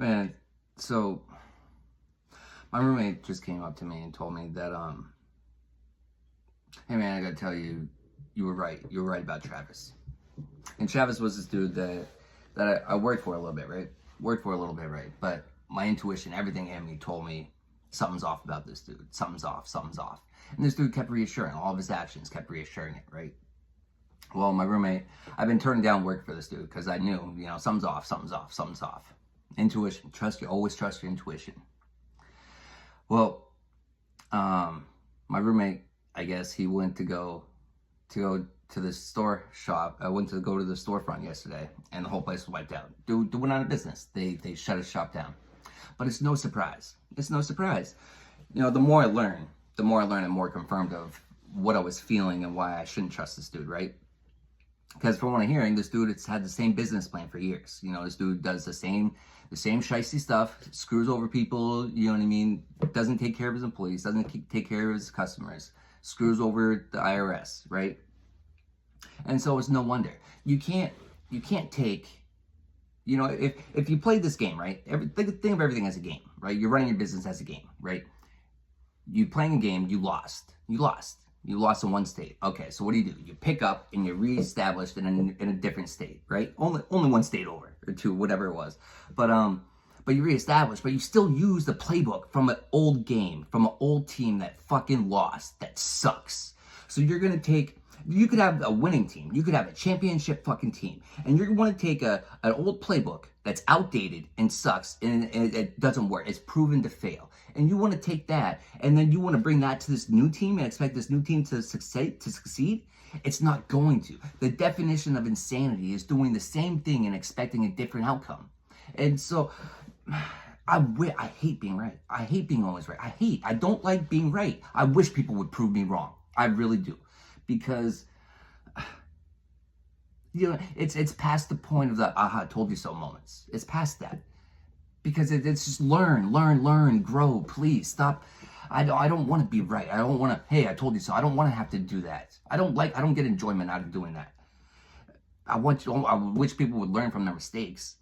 Man, so my roommate just came up to me and told me that, hey man, I gotta tell you, you were right. You were right about Travis. And Travis was this dude that I worked for a little bit, right? Worked for a little bit, right? But my intuition, everything in me told me something's off about this dude. Something's off, something's off. And this dude kept reassuring, all of his actions kept reassuring it, right? Well, my roommate, I've been turning down work for this dude because I knew, something's off, something's off, something's off. Intuition, always trust your intuition. Well, my roommate, I guess he went to the store shop. I went to go to the storefront yesterday, and the whole place was wiped out. Dude went out of business. They shut his shop down. But it's no surprise. It's no surprise. The more I learn, and more confirmed of what I was feeling and why I shouldn't trust this dude, right? Because from what I'm hearing, this dude has had the same business plan for years. This dude does the same shicey stuff, screws over people, you know what I mean? Doesn't take care of his employees, doesn't take care of his customers, screws over the IRS, right? And so it's no wonder. You can't take, if you play this game, right? Think of everything as a game, right? You're running your business as a game, right? You playing a game, you lost. You lost in one state. Okay, so what do? You pick up and you're reestablished in a different state, right? Only one state over, or two, whatever it was. But you reestablished, but you still use the playbook from an old game, from an old team that fucking lost, that sucks. So you could have a winning team, you could have a championship fucking team, and you're going to take an old playbook that's outdated and sucks and it doesn't work. It's proven to fail. And you want to take that and then you want to bring that to this new team and expect this new team to succeed? It's not going to. The definition of insanity is doing the same thing and expecting a different outcome. And so I hate being right. I hate being always right. I don't like being right. I wish people would prove me wrong. I really do. Because it's past the point of the aha, told you so moments. It's past that. Because it's just learn, grow, please. Stop. I don't want to be right. I don't want to, hey, I told you so. I don't want to have to do that. I don't get enjoyment out of doing that. I wish people would learn from their mistakes,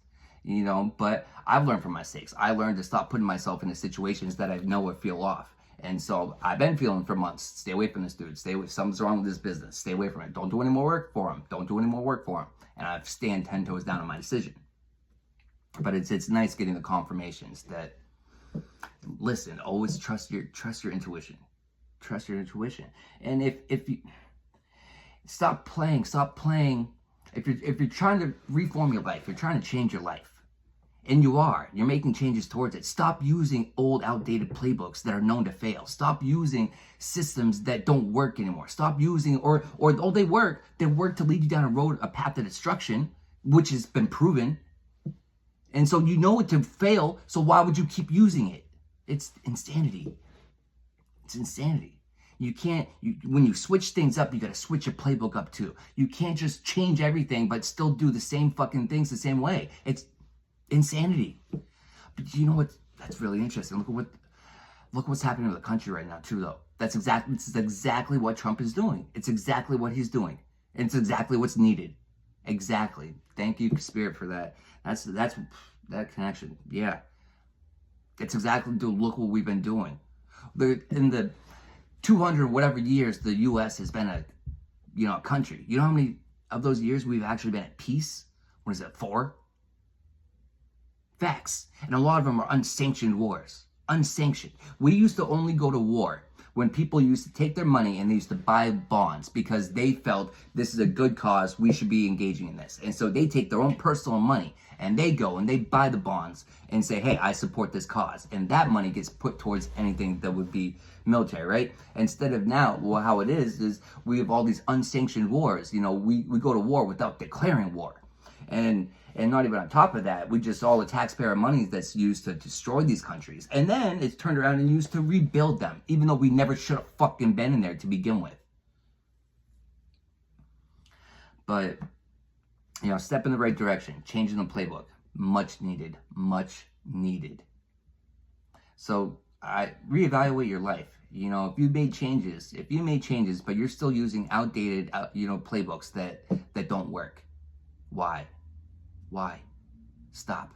but I've learned from my mistakes. I learned to stop putting myself into situations that I know would feel off. And so I've been feeling for months, stay away from this dude. Something's wrong with this business. Stay away from it. Don't do any more work for him. And I've stand 10 toes down on my decision. But it's nice getting the confirmations that, listen, always trust your intuition. Trust your intuition. And if you stop playing, if you're trying to reform your life, you're trying to change your life, and you're making changes towards it. Stop using old, outdated playbooks that are known to fail. Stop using systems that don't work anymore. Stop using, or they work to lead you down a path to destruction, which has been proven. And so you know it to fail, so why would you keep using it? It's insanity. It's insanity. When you switch things up, you gotta switch your playbook up too. You can't just change everything, but still do the same fucking things the same way. It's insanity. But you know what? That's really interesting. Look what's happening to the country right now too, though. This is exactly what Trump is doing. It's exactly what he's doing. And it's exactly what's needed. Exactly. Thank you, Spirit, for that. That's that connection. Yeah. It's exactly, dude, look what we've been doing. In the 200 whatever years the U.S. has been a country. You know how many of those years we've actually been at peace? What is it, 4? Facts. And a lot of them are unsanctioned wars. Unsanctioned. We used to only go to war when people used to take their money and they used to buy bonds because they felt this is a good cause, we should be engaging in this. And so they take their own personal money and they go and they buy the bonds and say, hey, I support this cause. And that money gets put towards anything that would be military, right? Instead of now, well, how it is we have all these unsanctioned wars. We go to war without declaring war. And not even on top of that, we just all the taxpayer money that's used to destroy these countries. And then it's turned around and used to rebuild them, even though we never should have fucking been in there to begin with. But, step in the right direction, changing the playbook. Much needed. So reevaluate your life. If you made changes, but you're still using outdated, playbooks that don't work. Why? Stop.